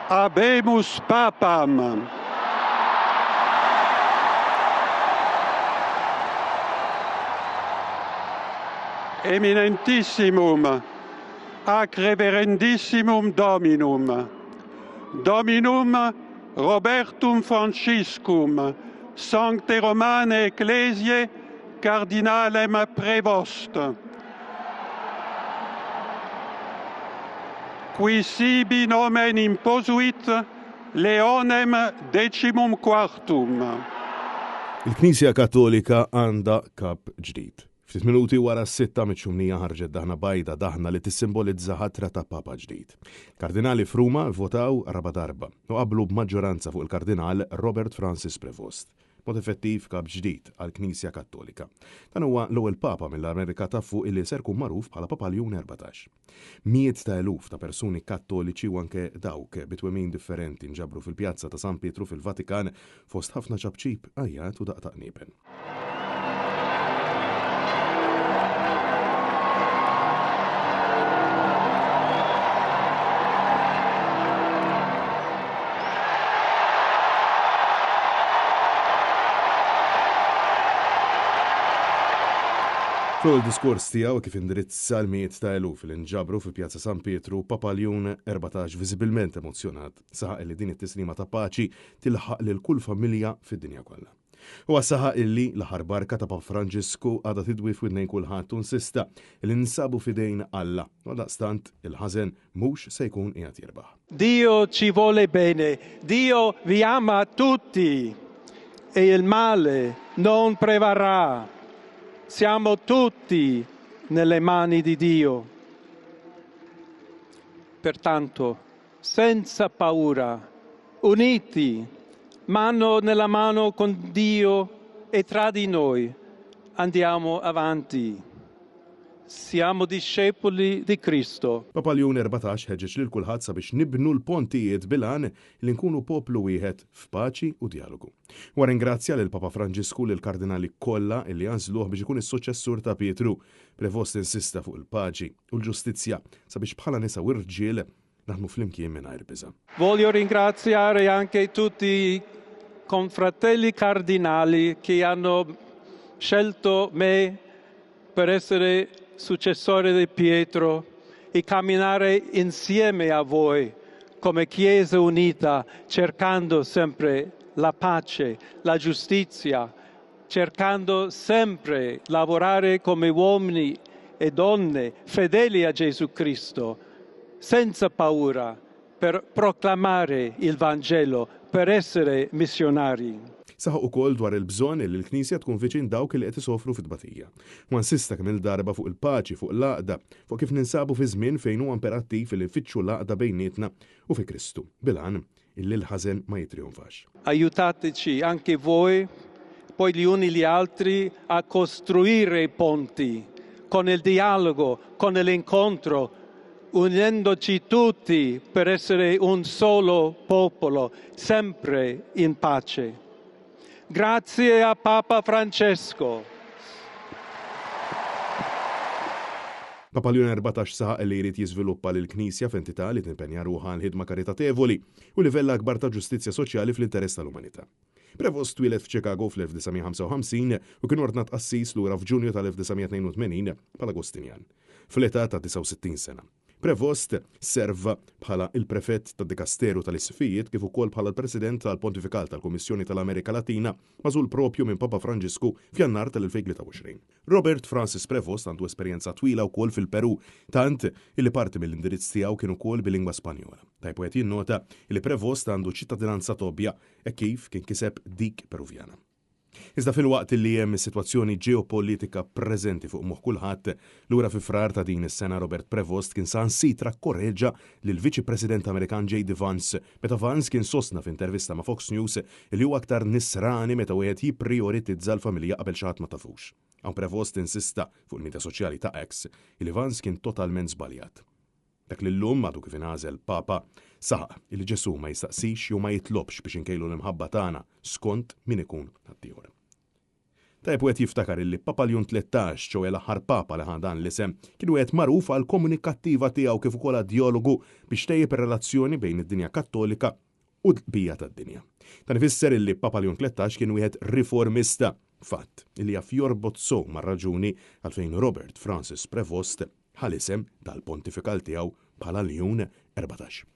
Habemus Papam. Eminentissimum, ac reverendissimum Dominum, Dominum Robertum Franciscum, Sancte Romane Ecclesiae, Cardinalem Prevost, qui sibi nomen imposuit Leonem XIV. Il-Knisja Kattolika għandha kap ġdid. Ftit minuti wara s-sitta miċ-xumnija ħarġet daħna bajda daħna li tissimbolizza ħatra ta' Papa ġdid. Kardinali f'Ruma votaw raba darba u qablu b'maġġoranza fuq il-Kardinal Robert Francis Prevost. Mod effettiv kap ġdid għall-Knisja Kattolika. Dan huwa l-ewwel Papa mill-Amerika ta' fuq illi ser kun magħruf bħala Papa Leon 14. Mijiet ta' eluf ta' persuni kattoliċi u anke dawk bitwemin differenti nġabru fil-pjazza ta' San Pietru fil-Vatikan fost ħafna ċabċib għajjat u daqtaq nieben. Fuq il-diskors tiegħu kif indirizza l-miet ta' eluf fil-inġabru fil-Pjazza San Pietru, Papa Leon 14 viżibilment emozjonat saħaq li din it-tislima ta' paċi tilħaq lil kull familja fid-dinja kollha. U saħaq illi l-aħħar barka ta' Papa Franġisku għadha tidwi f'widnejn kulħadd u nsista li nsabu f'idejn Alla, u daqstant il-ħażen mhux se jkun qiegħed jirbaħ. Dio ci vuole bene, Dio vi ama tutti e il male non prevarrà. Siamo tutti nelle mani di Dio. Pertanto, senza paura, uniti, mano nella mano con Dio e tra di noi, andiamo avanti. Siamo discepoli di Cristo. Papa Leon 14 ħeġġeġ lil kulħadd sabiex nibnu l-pontijiet bil-għan li nkunu poplu wieħed f'paċi u dialogu. Wa ringrazzja lil Papa Franġisku lil kardinali kollha li għażluh biex ikun is-suċessur ta' Pietru. Prevost insista fuq il-paċi u l-ġustizzja sabiex bħala nisa u rġiel naħdmu flimkien mingħajr biża'. Voglio ringraziare anche tutti i confratelli cardinali che hanno scelto me per essere successore di Pietro e camminare insieme a voi come Chiesa unita, cercando sempre la pace, la giustizia, cercando sempre lavorare come uomini e donne fedeli a Gesù Cristo, senza paura, per proclamare il Vangelo, per essere missionari. Saħaq ukoll dwar il-bżonn li l-Knisja tkun viċin dawk li qed isofru fit-tbatija. U insista kemm il-darba fuq il-paċi, fuq l-għaqda, fuq kif ninsabu fi żmien fejn huwa imperattiv li nfittxu l-għaqda bejnietna u fi Kristu. Bilan illi l-ħażen ma jitrionfax. Aiutateci anche voi, poi gli uni gli altri, a costruire i ponti con il dialogo, con l'incontro, unendoci tutti per essere un solo popolo, sempre in pace. Grazie a Papa Francesco. Papa Leon 14 saħaq li jrid jiżviluppa l-Knisja f'entità li timpenja ruħha l-ħidma karitatevoli u livell akbar ta' ġustizzja soċjali fl-interess tal-umanità. Prevost twilet f'Chicago fl-1955 u kien ordnat qassis lura f'Ġunju tal-1982 bħala Agustinjan, fl-età ta' 69 sena. Prevost serva bħala il-prefett tad-Dikasteru tal-Isfijiet kif ukoll bħala l-President tal-Pontifikal tal-Kummissjoni tal-Amerika Latina mażul propju minn Papa Franġisku f'Jannar tal-2023. Robert Francis Prevost għandu esperjenza twila wkoll fil-Peru, tant illi parti mill-indirizz tiegħu kien ukoll bil-lingwa Spanjola. Tajb qed jinnota illi Prevost għandu ċittadinanza tobbja e kif kien kiseb dik Peruvjana. Iżda fil-waqt li hemm is-sitwazzjoni ġeopolitika preżenti fuq moħħ kulħadd, lura fi frar ta' din is-sena Robert Prevost kien sansitra kkorreġġa lil Viċi President Amerikan J.D. Vance meta Vance kien sostna f'intervista ma' Fox News li huwa aktar nisrani meta wieħed jipprioritizza l-familja qabel xi ħadd ma tafux. Hawn Prevost insista fuq il-midja soċjali ta' X li Vance kien totalment żbaljat. Dak li llum għadu kif ingħażel Papa saħaq li Ġesu ma jistaqsix jew ma jitlobx biex inkejlu l-imħabba tagħna skont min ikun ħaddieħor. Tajb u jiftakar li Papa Leon 13 ġew l-aħħar Papa li ħadan l-isem kienu magħruf għal komunikattiva tiegħu kif ukoll dialogu biex tejjeb ir-relazzjoni bejn id-dinja Kattolika u l-bqija tad-dinja. Dan ifisser li Papa Leon 13 kien wieħed riformista, fatt li jaf jorbot sew mar-raġuni għalfejn Robert Francis Prevost ħal isem tal-pontifikal tiegħu bħala Leon 14.